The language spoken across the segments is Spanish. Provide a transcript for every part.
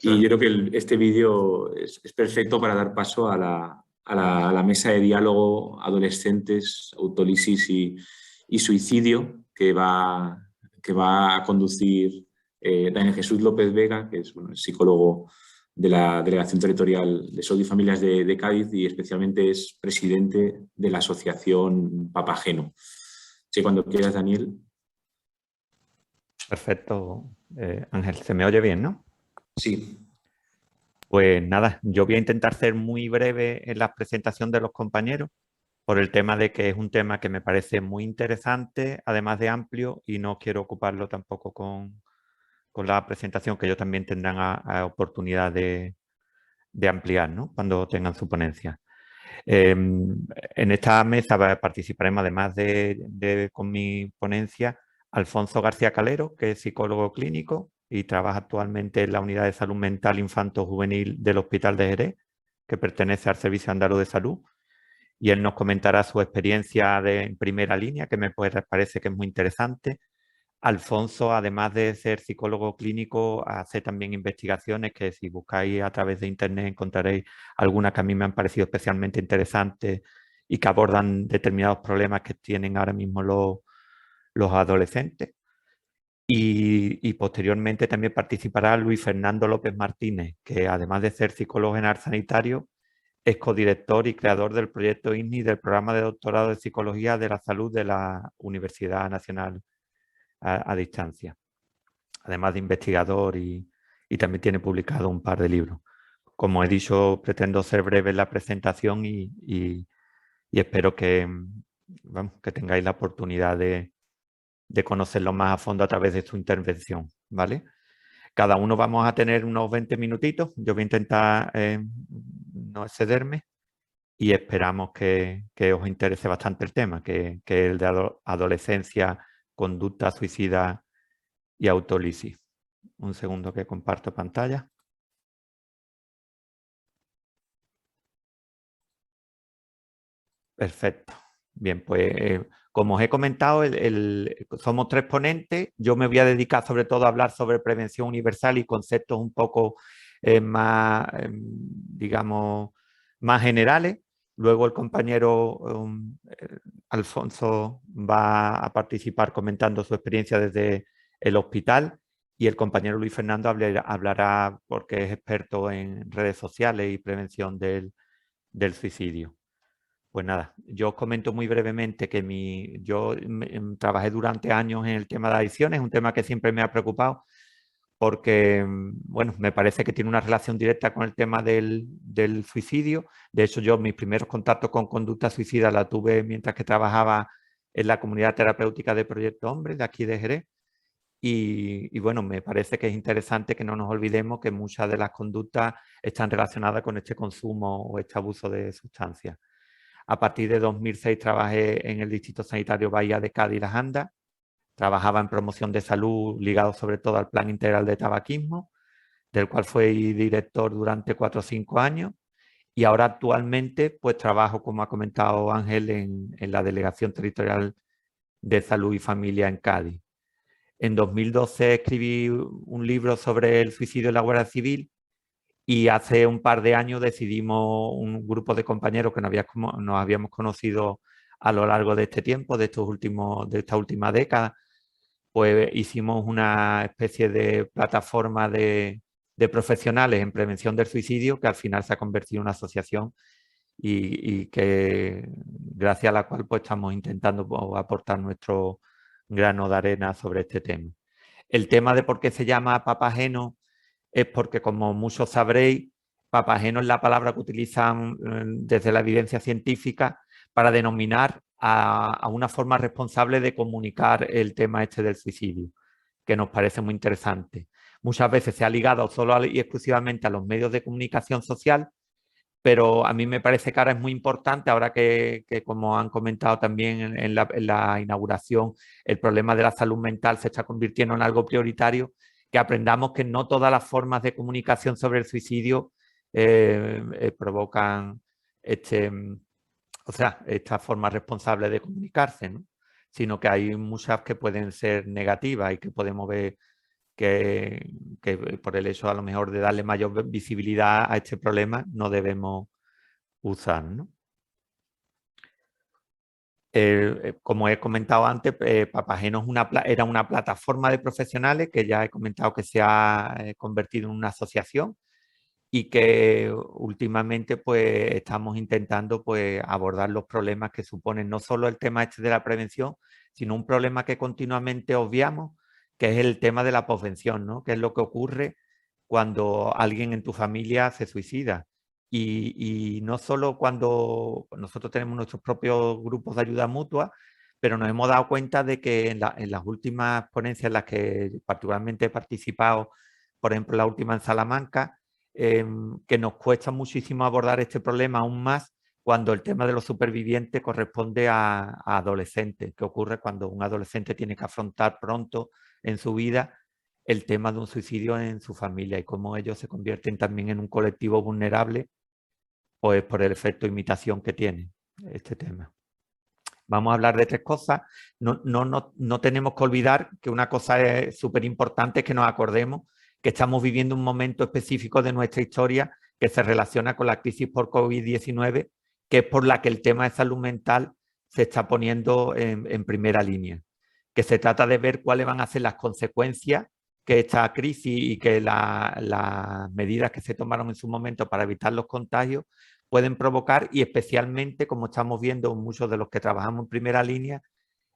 Y yo creo que este vídeo es perfecto para dar paso a la mesa de diálogo adolescentes, autólisis y suicidio que va a conducir Daniel Jesús López Vega, que es el psicólogo de la Delegación Territorial de Salud y Familias de Cádiz y especialmente es presidente de la asociación Papageno. Sí, cuando quieras, Daniel. Perfecto, Ángel. ¿Se me oye bien, no? Sí. Pues nada, yo voy a intentar ser muy breve en la presentación de los compañeros por el tema de que es un tema que me parece muy interesante, además de amplio, y no quiero ocuparlo tampoco con la presentación que ellos también tendrán oportunidad de ampliar, ¿no? Cuando tengan su ponencia. En esta mesa participaremos, además con mi ponencia, Alfonso García Calero, que es psicólogo clínico y trabaja actualmente en la Unidad de Salud Mental Infanto-Juvenil del Hospital de Jerez, que pertenece al Servicio Andaluz de Salud. Y él nos comentará su experiencia en primera línea, que me parece que es muy interesante. Alfonso, además de ser psicólogo clínico, hace también investigaciones que si buscáis a través de internet encontraréis algunas que a mí me han parecido especialmente interesantes y que abordan determinados problemas que tienen ahora mismo los adolescentes. Y posteriormente también participará Luis Fernando López Martínez, que además de ser psicólogo general sanitario, es codirector y creador del proyecto INNI del programa de doctorado de Psicología de la Salud de la Universidad Nacional a distancia, además de investigador y también tiene publicado un par de libros. Como he dicho, pretendo ser breve en la presentación y espero que, que tengáis la oportunidad de conocerlo más a fondo a través de su intervención, ¿vale? Cada uno vamos a tener unos 20 minutitos. Yo voy a intentar no excederme y esperamos que os interese bastante el tema, que es el de adolescencia, conducta suicida y autólisis. Un segundo que comparto pantalla. Perfecto. Bien, pues como os he comentado, somos 3 ponentes. Yo me voy a dedicar sobre todo a hablar sobre prevención universal y conceptos un poco más, digamos, más generales. Luego el compañero Alfonso va a participar comentando su experiencia desde el hospital y el compañero Luis Fernando hablará porque es experto en redes sociales y prevención del suicidio. Pues nada, yo os comento muy brevemente que yo trabajé durante años en el tema de adicciones, un tema que siempre me ha preocupado porque, bueno, me parece que tiene una relación directa con el tema del suicidio. De hecho, yo mis primeros contactos con conducta suicida la tuve mientras que trabajaba en la comunidad terapéutica de Proyecto Hombre, de aquí de Jerez. Y bueno, me parece que es interesante que no nos olvidemos que muchas de las conductas están relacionadas con este consumo o este abuso de sustancias. A partir de 2006 trabajé en el Distrito Sanitario Bahía de Cádiz y Las Andas. Trabajaba en promoción de salud ligado sobre todo al Plan Integral de Tabaquismo, del cual fui director durante 4 o 5 años. Y ahora actualmente pues trabajo, como ha comentado Ángel, en la Delegación Territorial de Salud y Familia en Cádiz. En 2012 escribí un libro sobre el suicidio en la Guardia Civil y hace un par de años decidimos, un grupo de compañeros que nos habíamos conocido a lo largo de este tiempo, de esta última década, pues hicimos una especie de plataforma de profesionales en prevención del suicidio que al final se ha convertido en una asociación y que gracias a la cual pues estamos intentando aportar nuestro grano de arena sobre este tema. El tema de por qué se llama Papageno es porque, como muchos sabréis, Papageno es la palabra que utilizan desde la evidencia científica para denominar a una forma responsable de comunicar el tema este del suicidio, que nos parece muy interesante. Muchas veces se ha ligado solo y exclusivamente a los medios de comunicación social, pero a mí me parece que ahora es muy importante, ahora que como han comentado también en la inauguración, el problema de la salud mental se está convirtiendo en algo prioritario, que aprendamos que no todas las formas de comunicación sobre el suicidio provocan esta forma responsable de comunicarse, ¿no? Sino que hay muchas que pueden ser negativas y que podemos ver que por el hecho a lo mejor de darle mayor visibilidad a este problema no debemos usar, ¿no? Como he comentado antes, Papageno era una plataforma de profesionales que ya he comentado que se ha convertido en una asociación y que últimamente pues estamos intentando pues abordar los problemas que suponen no solo el tema este de la prevención, sino un problema que continuamente obviamos, que es el tema de la posvención, ¿no? Que es lo que ocurre cuando alguien en tu familia se suicida. Y no solo cuando nosotros tenemos nuestros propios grupos de ayuda mutua, pero nos hemos dado cuenta de que en las últimas ponencias en las que particularmente he participado, por ejemplo la última en Salamanca, que nos cuesta muchísimo abordar este problema aún más cuando el tema de los supervivientes corresponde a adolescentes. ¿Qué ocurre cuando un adolescente tiene que afrontar pronto en su vida el tema de un suicidio en su familia y cómo ellos se convierten también en un colectivo vulnerable, pues por el efecto de imitación que tiene este tema? Vamos a hablar de tres cosas. No tenemos que olvidar que una cosa es súper importante, es que nos acordemos que estamos viviendo un momento específico de nuestra historia que se relaciona con la crisis por COVID-19, que es por la que el tema de salud mental se está poniendo en primera línea. Que se trata de ver cuáles van a ser las consecuencias que esta crisis y que las medidas que se tomaron en su momento para evitar los contagios pueden provocar, y especialmente, como estamos viendo muchos de los que trabajamos en primera línea,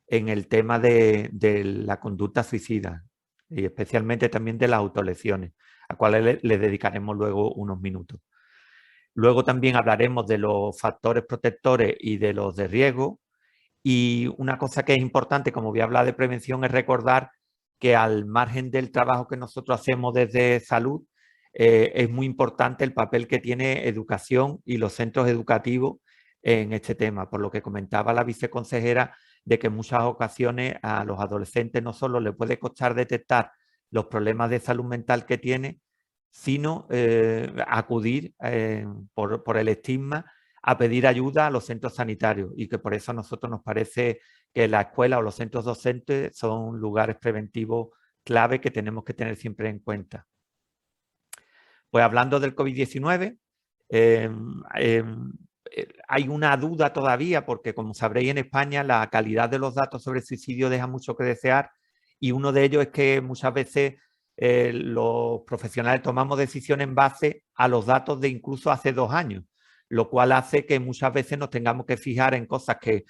en el tema de la conducta suicida y especialmente también de las autolesiones, a cuales le dedicaremos luego unos minutos. Luego también hablaremos de los factores protectores y de los de riesgo. Y una cosa que es importante, como voy a hablar de prevención, es recordar que al margen del trabajo que nosotros hacemos desde salud, es muy importante el papel que tiene educación y los centros educativos en este tema, por lo que comentaba la viceconsejera de que en muchas ocasiones a los adolescentes no solo les puede costar detectar los problemas de salud mental que tiene, sino acudir por el estigma a pedir ayuda a los centros sanitarios, y que por eso a nosotros nos parece que la escuela o los centros docentes son lugares preventivos clave que tenemos que tener siempre en cuenta. Pues hablando del COVID-19, hay una duda todavía porque, como sabréis, en España la calidad de los datos sobre suicidio deja mucho que desear, y uno de ellos es que muchas veces los profesionales tomamos decisiones en base a los datos de incluso hace 2 años, lo cual hace que muchas veces nos tengamos que fijar en cosas que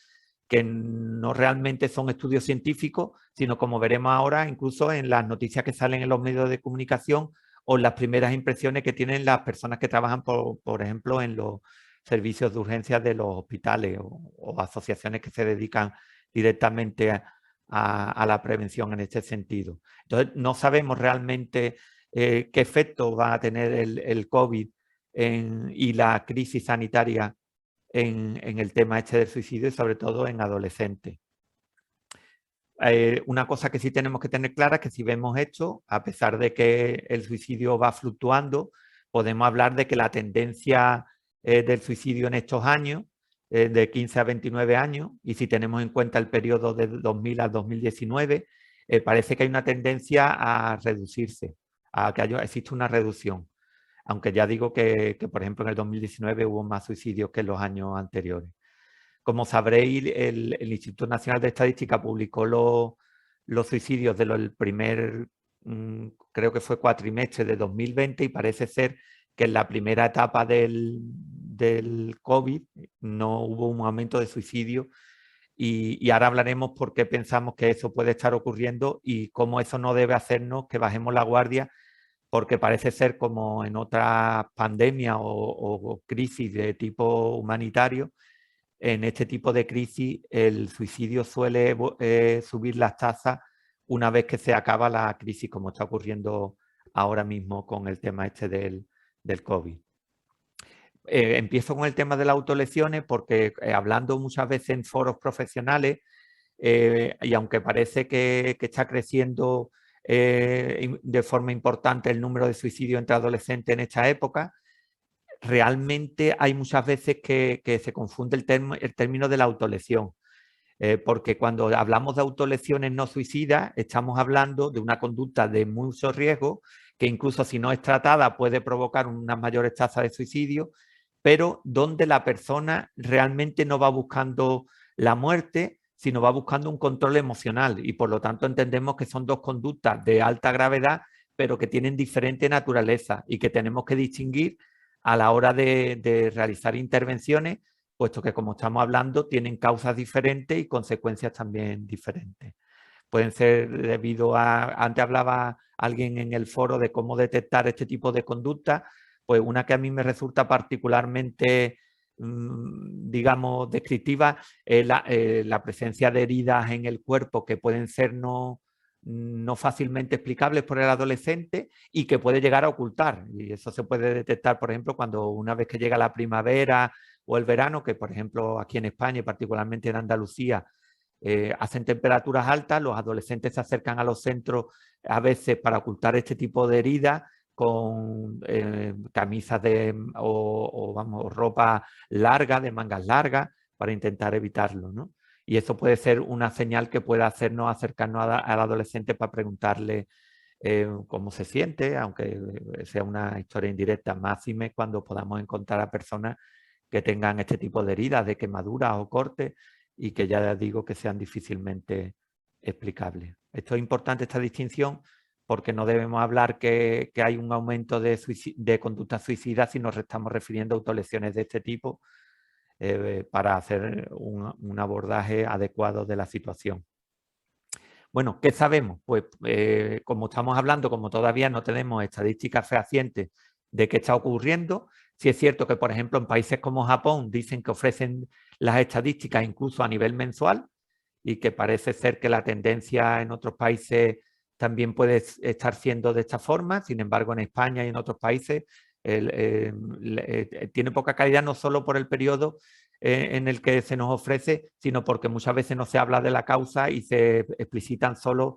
no realmente son estudios científicos, sino, como veremos ahora, incluso en las noticias que salen en los medios de comunicación o en las primeras impresiones que tienen las personas que trabajan, por ejemplo, en los servicios de urgencias de los hospitales o asociaciones que se dedican directamente a la prevención en este sentido. Entonces, no sabemos realmente qué efecto va a tener el COVID y la crisis sanitaria en el tema este del suicidio, y sobre todo en adolescentes. Una cosa que sí tenemos que tener clara es que si vemos esto, a pesar de que el suicidio va fluctuando, podemos hablar de que la tendencia del suicidio en estos años, de 15 a 29 años, y si tenemos en cuenta el periodo de 2000 a 2019, parece que hay una tendencia a reducirse, a que existe una reducción. Aunque ya digo que, por ejemplo, en el 2019 hubo más suicidios que en los años anteriores. Como sabréis, el Instituto Nacional de Estadística publicó los suicidios del primer, creo que fue cuatrimestre de 2020, y parece ser que en la primera etapa del COVID no hubo un aumento de suicidio, y ahora hablaremos por qué pensamos que eso puede estar ocurriendo y cómo eso no debe hacernos que bajemos la guardia, porque parece ser, como en otras pandemias o crisis de tipo humanitario, en este tipo de crisis el suicidio suele subir las tasas una vez que se acaba la crisis, como está ocurriendo ahora mismo con el tema este del COVID. Empiezo con el tema de las autolesiones porque, hablando muchas veces en foros profesionales, y aunque parece que está creciendo de forma importante el número de suicidios entre adolescentes en esta época, realmente hay muchas veces que se confunde el término de la autolesión. porque cuando hablamos de autolesiones no suicidas, estamos hablando de una conducta de mucho riesgo, que incluso si no es tratada puede provocar unas mayores tasas de suicidio, pero donde la persona realmente no va buscando la muerte, sino va buscando un control emocional, y por lo tanto entendemos que son dos conductas de alta gravedad, pero que tienen diferente naturaleza y que tenemos que distinguir a la hora de realizar intervenciones, puesto que, como estamos hablando, tienen causas diferentes y consecuencias también diferentes. Pueden ser debido a, antes hablaba alguien en el foro de cómo detectar este tipo de conductas, pues una que a mí me resulta particularmente, digamos, descriptiva es la presencia de heridas en el cuerpo que pueden ser no fácilmente explicables por el adolescente y que puede llegar a ocultar. Y eso se puede detectar, por ejemplo, cuando una vez que llega la primavera o el verano, que por ejemplo aquí en España y particularmente en Andalucía, hacen temperaturas altas, los adolescentes se acercan a los centros a veces para ocultar este tipo de heridas con camisas o vamos, ropa larga, de mangas largas, para intentar evitarlo, ¿no? Y eso puede ser una señal que pueda hacernos acercarnos al adolescente para preguntarle cómo se siente, aunque sea una historia indirecta, máxime cuando podamos encontrar a personas que tengan este tipo de heridas, de quemaduras o cortes, y que ya digo que sean difícilmente explicables. Esto es importante, esta distinción, porque no debemos hablar que hay un aumento de conductas suicidas si nos estamos refiriendo a autolesiones de este tipo, para hacer un abordaje adecuado de la situación. Bueno, ¿qué sabemos? Pues como estamos hablando, como todavía no tenemos estadísticas fehacientes de qué está ocurriendo, sí es cierto que, por ejemplo, en países como Japón dicen que ofrecen las estadísticas incluso a nivel mensual, y que parece ser que la tendencia en otros países también puede estar siendo de esta forma. Sin embargo, en España y en otros países tiene poca calidad, no solo por el periodo en el que se nos ofrece, sino porque muchas veces no se habla de la causa y se explicitan solo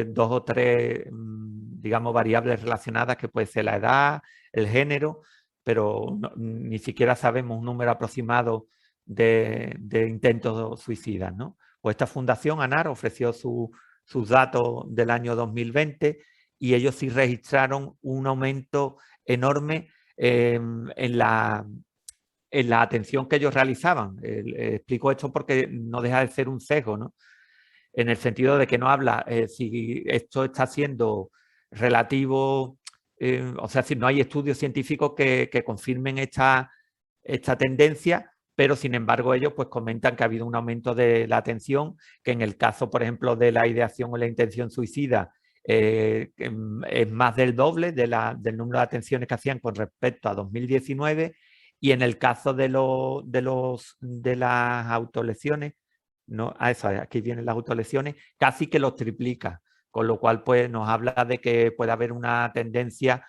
dos o tres, digamos, variables relacionadas, que puede ser la edad, el género, pero ni siquiera sabemos un número aproximado de intentos suicidas, ¿no? Pues esta fundación, ANAR, ofreció sus datos del año 2020 y ellos sí registraron un aumento enorme en la atención que ellos realizaban. Explico esto porque no deja de ser un sesgo, ¿no? En el sentido de que no habla si esto está siendo relativo, o sea, si no hay estudios científicos que confirmen esta tendencia, pero sin embargo ellos pues comentan que ha habido un aumento de la atención, que en el caso, por ejemplo, de la ideación o la intención suicida, es más del doble del número de atenciones que hacían con respecto a 2019, y en el caso de las autolesiones, no, aquí vienen las autolesiones, casi que los triplica, con lo cual pues nos habla de que puede haber una tendencia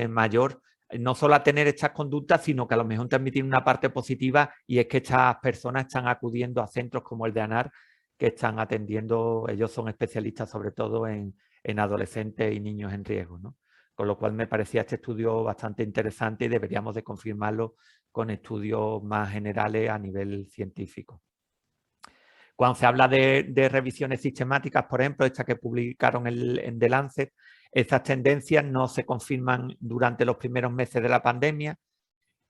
mayor, no solo a tener estas conductas, sino que a lo mejor también tiene una parte positiva, y es que estas personas están acudiendo a centros como el de ANAR, que están atendiendo, ellos son especialistas sobre todo en adolescentes y niños en riesgo, ¿no? Con lo cual me parecía este estudio bastante interesante y deberíamos de confirmarlo con estudios más generales a nivel científico. Cuando se habla de revisiones sistemáticas, por ejemplo, esta que publicaron en The Lancet, estas tendencias no se confirman durante los primeros meses de la pandemia,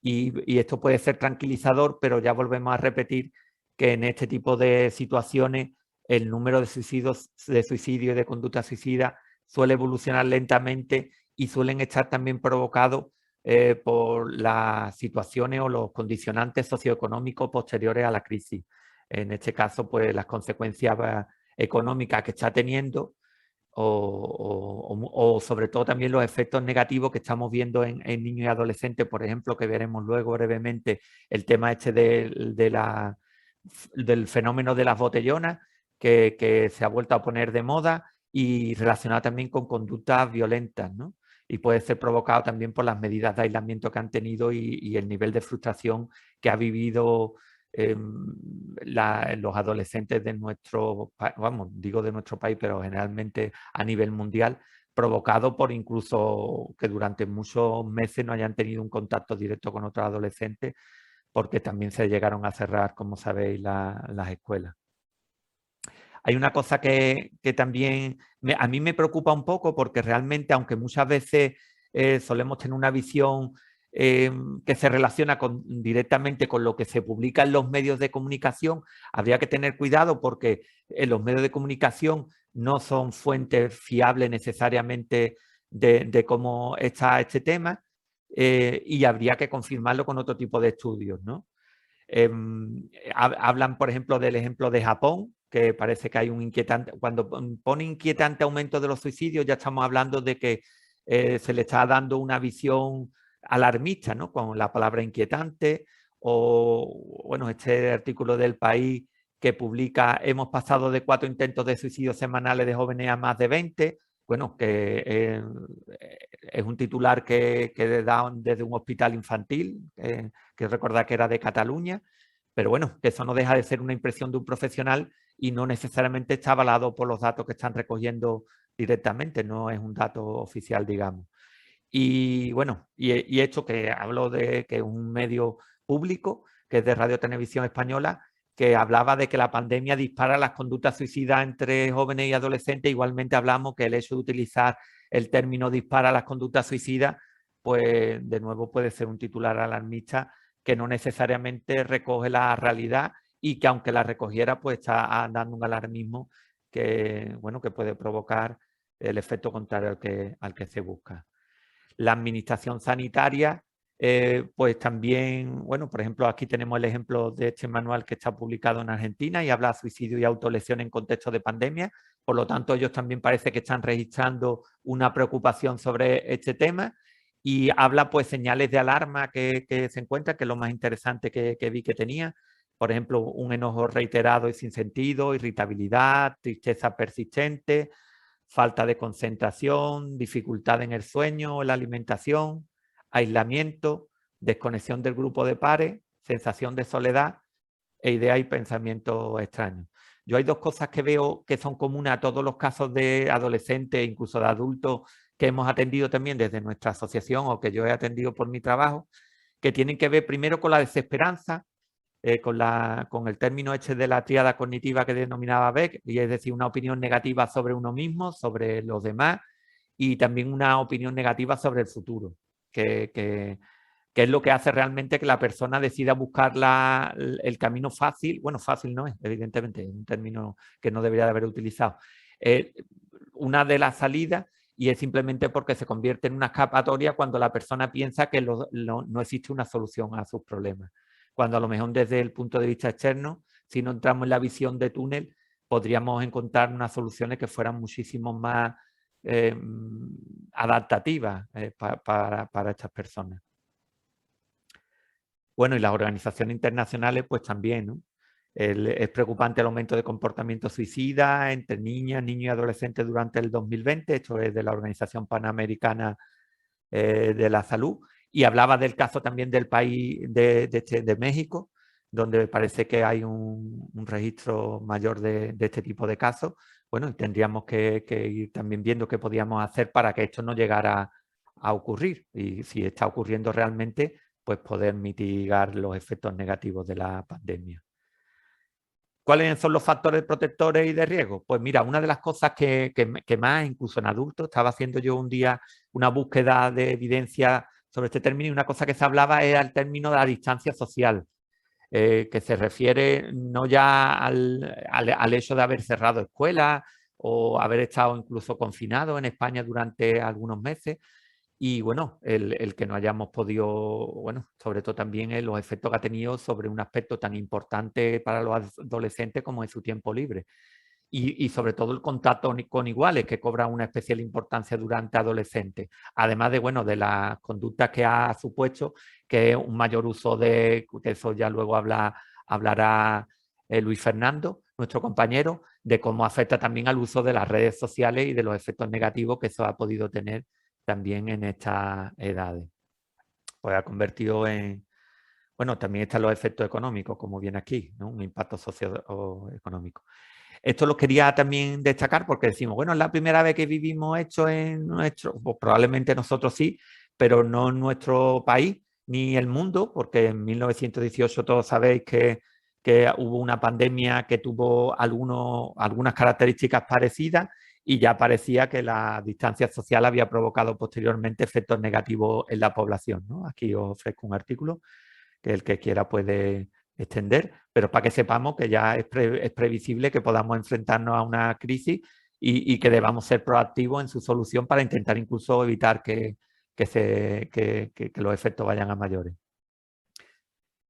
y esto puede ser tranquilizador, pero ya volvemos a repetir que en este tipo de situaciones el número de suicidio y de conducta suicida suele evolucionar lentamente y suelen estar también provocados por las situaciones o los condicionantes socioeconómicos posteriores a la crisis. En este caso, pues las consecuencias económicas que está teniendo, o sobre todo también los efectos negativos que estamos viendo en niños y adolescentes, por ejemplo, que veremos luego brevemente, el tema este del fenómeno de las botellonas, que se ha vuelto a poner de moda, y relacionado también con conductas violentas, ¿no? Y puede ser provocado también por las medidas de aislamiento que han tenido y el nivel de frustración que ha vivido los adolescentes de nuestro país, vamos, digo de nuestro país, pero generalmente a nivel mundial, provocado por incluso que durante muchos meses no hayan tenido un contacto directo con otros adolescentes, porque también se llegaron a cerrar, como sabéis, las escuelas. Hay una cosa que también a mí me preocupa un poco, porque realmente, aunque muchas veces solemos tener una visión que se relaciona directamente con lo que se publica en los medios de comunicación, habría que tener cuidado, porque los medios de comunicación no son fuentes fiables necesariamente de cómo está este tema, y habría que confirmarlo con otro tipo de estudios, ¿no? Hablan, por ejemplo, del ejemplo de Japón, que parece que hay un inquietante, cuando pone inquietante aumento de los suicidios, ya estamos hablando de que se le está dando una visión alarmista, ¿no? Con la palabra inquietante, o bueno, este artículo del País que publica: hemos pasado de 4 intentos de suicidio semanales de jóvenes a más de 20. Bueno, que es un titular que da desde un hospital infantil, que recordar que era de Cataluña, pero bueno, que eso no deja de ser una impresión de un profesional y no necesariamente está avalado por los datos que están recogiendo directamente, no es un dato oficial, digamos. Y bueno, y esto que hablo de que es un medio público, que es de Radio Televisión Española, que hablaba de que la pandemia dispara las conductas suicidas entre jóvenes y adolescentes. Igualmente hablamos que el hecho de utilizar el término dispara las conductas suicidas, pues de nuevo puede ser un titular alarmista que no necesariamente recoge la realidad, y que aunque la recogiera, pues está dando un alarmismo que, bueno, que puede provocar el efecto contrario al que se busca. La administración sanitaria, pues también, bueno, por ejemplo, aquí tenemos el ejemplo de este manual que está publicado en Argentina y habla de suicidio y autolesión en contexto de pandemia. Por lo tanto, ellos también parece que están registrando una preocupación sobre este tema, y habla pues señales de alarma que se encuentran, que es lo más interesante que vi que tenía. Por ejemplo, un enojo reiterado y sin sentido, irritabilidad, tristeza persistente, falta de concentración, dificultad en el sueño o la alimentación, aislamiento, desconexión del grupo de pares, sensación de soledad e ideas y pensamientos extraños. Yo hay dos cosas que veo que son comunes a todos los casos de adolescentes, incluso de adultos, que hemos atendido también desde nuestra asociación o que yo he atendido por mi trabajo, que tienen que ver primero con la desesperanza, con el término este de la tríada cognitiva que denominaba Beck, y es decir, una opinión negativa sobre uno mismo, sobre los demás, y también una opinión negativa sobre el futuro, que es lo que hace realmente que la persona decida buscar el camino fácil. Bueno, fácil no es, evidentemente, es un término que no debería de haber utilizado. Una de las salidas, y es simplemente porque se convierte en una escapatoria cuando la persona piensa que no existe una solución a sus problemas. Cuando a lo mejor desde el punto de vista externo, si no entramos en la visión de túnel, podríamos encontrar unas soluciones que fueran muchísimo más adaptativas para estas personas. Bueno, y las organizaciones internacionales pues también, ¿no? Es preocupante el aumento de comportamiento suicida entre niñas, niños y adolescentes durante el 2020. Esto es de la Organización Panamericana de la Salud. Y hablaba del caso también del país de México, donde parece que hay un registro mayor de este tipo de casos. Bueno, y tendríamos que ir también viendo qué podíamos hacer para que esto no llegara a ocurrir. Y si está ocurriendo realmente, pues poder mitigar los efectos negativos de la pandemia. ¿Cuáles son los factores protectores y de riesgo? Pues mira, una de las cosas que más, incluso en adultos, estaba haciendo yo un día una búsqueda de evidencia sobre este término, y una cosa que se hablaba era el término de la distancia social, que se refiere no ya al hecho de haber cerrado escuelas o haber estado incluso confinado en España durante algunos meses. Y bueno, el que no hayamos podido, bueno, sobre todo también los efectos que ha tenido sobre un aspecto tan importante para los adolescentes como es su tiempo libre. Y sobre todo el contacto con iguales, que cobra una especial importancia durante adolescentes. Además de, bueno, de las conductas que ha supuesto, que es un mayor uso que eso ya luego hablará Luis Fernando, nuestro compañero, de cómo afecta también al uso de las redes sociales y de los efectos negativos que eso ha podido tener también en estas edades. Pues ha convertido en... Bueno, también están los efectos económicos, como viene aquí, ¿no? Un impacto socioeconómico. Esto lo quería también destacar porque decimos, bueno, es la primera vez que vivimos esto en nuestro... Pues probablemente nosotros sí, pero no en nuestro país ni el mundo, porque en 1918 todos sabéis que que hubo una pandemia que tuvo algunas características parecidas y ya parecía que la distancia social había provocado posteriormente efectos negativos en la población, ¿no? Aquí os ofrezco un artículo que el que quiera puede extender, pero para que sepamos que ya es previsible que podamos enfrentarnos a una crisis y que debamos ser proactivos en su solución para intentar incluso evitar que los efectos vayan a mayores.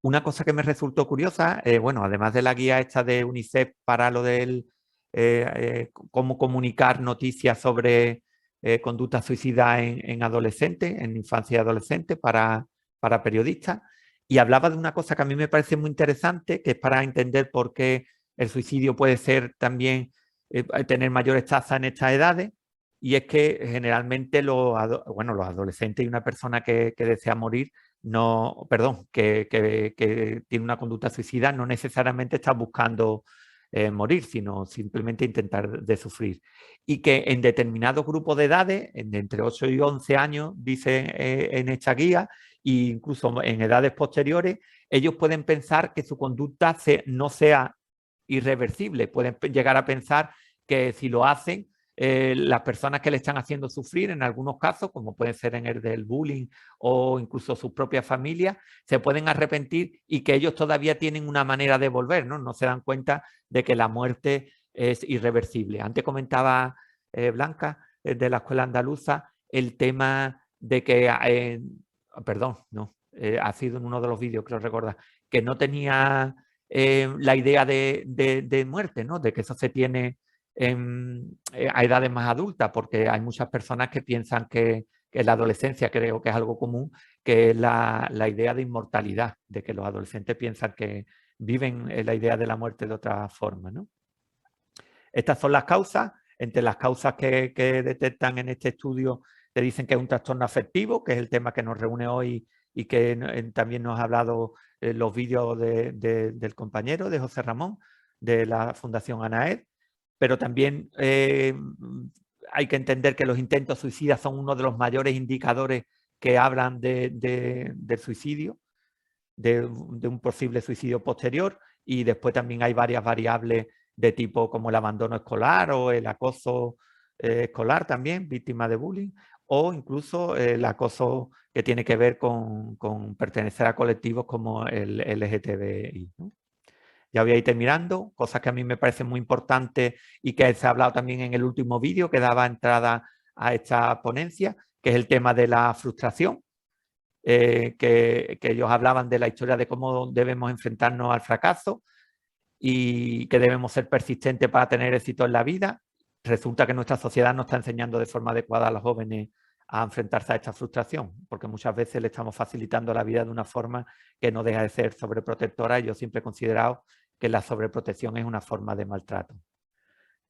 Una cosa que me resultó curiosa, bueno, además de la guía esta de UNICEF para lo del cómo comunicar noticias sobre conducta suicida en adolescentes, en infancia y adolescentes para periodistas, y hablaba de una cosa que a mí me parece muy interesante, que es para entender por qué el suicidio puede ser también, tener mayores tasas en estas edades, y es que generalmente los adolescentes y una persona que desea morir, no, perdón, que tiene una conducta suicida no necesariamente está buscando morir, sino simplemente intentar de sufrir. Y que en determinados grupos de edades, entre 8 y 11 años, dice en esta guía, e incluso en edades posteriores, ellos pueden pensar que su conducta no sea irreversible. Pueden llegar a pensar que si lo hacen, las personas que le están haciendo sufrir, en algunos casos, como puede ser en el del bullying o incluso sus propias familias, se pueden arrepentir y que ellos todavía tienen una manera de volver, ¿no? No se dan cuenta de que la muerte es irreversible. Antes comentaba Blanca, de la Escuela Andaluza, el tema de que, perdón, no, ha sido en uno de los vídeos, creo recordar, que no tenía la idea de muerte, ¿no? De que eso se tiene a edades más adultas, porque hay muchas personas que piensan que en la adolescencia, creo que es algo común, que es la idea de inmortalidad, de que los adolescentes piensan que viven la idea de la muerte de otra forma, ¿no? Estas son las causas. Entre las causas que detectan en este estudio, te dicen que es un trastorno afectivo, que es el tema que nos reúne hoy y que también nos ha hablado los vídeos del compañero, de José Ramón, de la Fundación ANAED. Pero también hay que entender que los intentos suicidas son uno de los mayores indicadores que hablan del suicidio, de un posible suicidio posterior, y después también hay varias variables de tipo como el abandono escolar o el acoso escolar también, víctima de bullying, o incluso el acoso que tiene que ver con pertenecer a colectivos como el LGTBI, ¿no? Ya voy a ir terminando, cosas que a mí me parecen muy importantes y que se ha hablado también en el último vídeo que daba entrada a esta ponencia, que es el tema de la frustración, que ellos hablaban de la historia de cómo debemos enfrentarnos al fracaso y que debemos ser persistentes para tener éxito en la vida. Resulta que nuestra sociedad no está enseñando de forma adecuada a los jóvenes a enfrentarse a esta frustración, porque muchas veces le estamos facilitando la vida de una forma que no deja de ser sobreprotectora, y yo siempre he considerado que la sobreprotección es una forma de maltrato.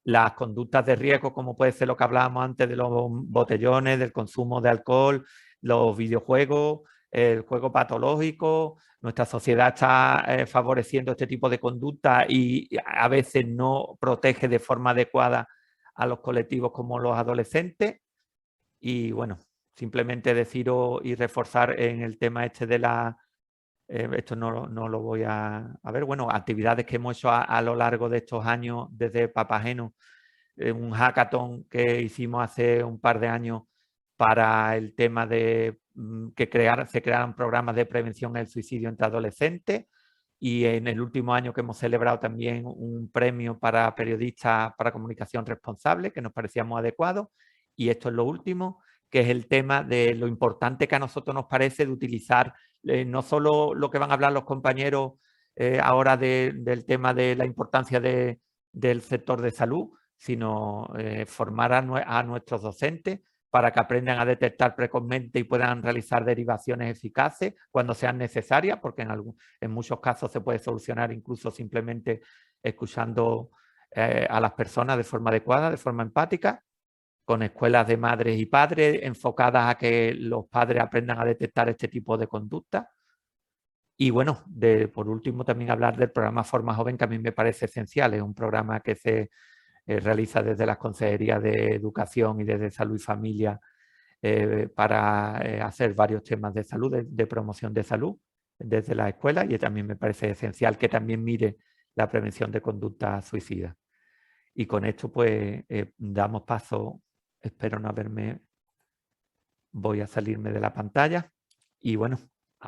Las conductas de riesgo, como puede ser lo que hablábamos antes de los botellones, del consumo de alcohol, los videojuegos, el juego patológico. Nuestra sociedad está favoreciendo este tipo de conducta y a veces no protege de forma adecuada a los colectivos como los adolescentes. Y bueno, simplemente deciros y reforzar en el tema este de la... esto no lo voy a ver. Bueno, actividades que hemos hecho a lo largo de estos años desde Papageno. Un hackathon que hicimos hace un par de años para el tema de que se crearan programas de prevención del suicidio entre adolescentes, y en el último año que hemos celebrado también un premio para periodistas para comunicación responsable, que nos parecía muy adecuado. Y esto es lo último, que es el tema de lo importante que a nosotros nos parece de utilizar no solo lo que van a hablar los compañeros ahora del tema de la importancia del sector de salud, sino formar a nuestros docentes para que aprendan a detectar precozmente y puedan realizar derivaciones eficaces cuando sean necesarias, porque en muchos casos se puede solucionar incluso simplemente escuchando a las personas de forma adecuada, de forma empática, con escuelas de madres y padres enfocadas a que los padres aprendan a detectar este tipo de conductas. Y bueno, por último también hablar del programa Forma Joven, que a mí me parece esencial. Es un programa que se realiza desde las consejerías de educación y desde salud y familia para hacer varios temas de salud, de promoción de salud desde la escuela, y también me parece esencial que también mire la prevención de conductas suicidas. Y con esto pues damos paso, espero no haberme, voy a salirme de la pantalla y bueno,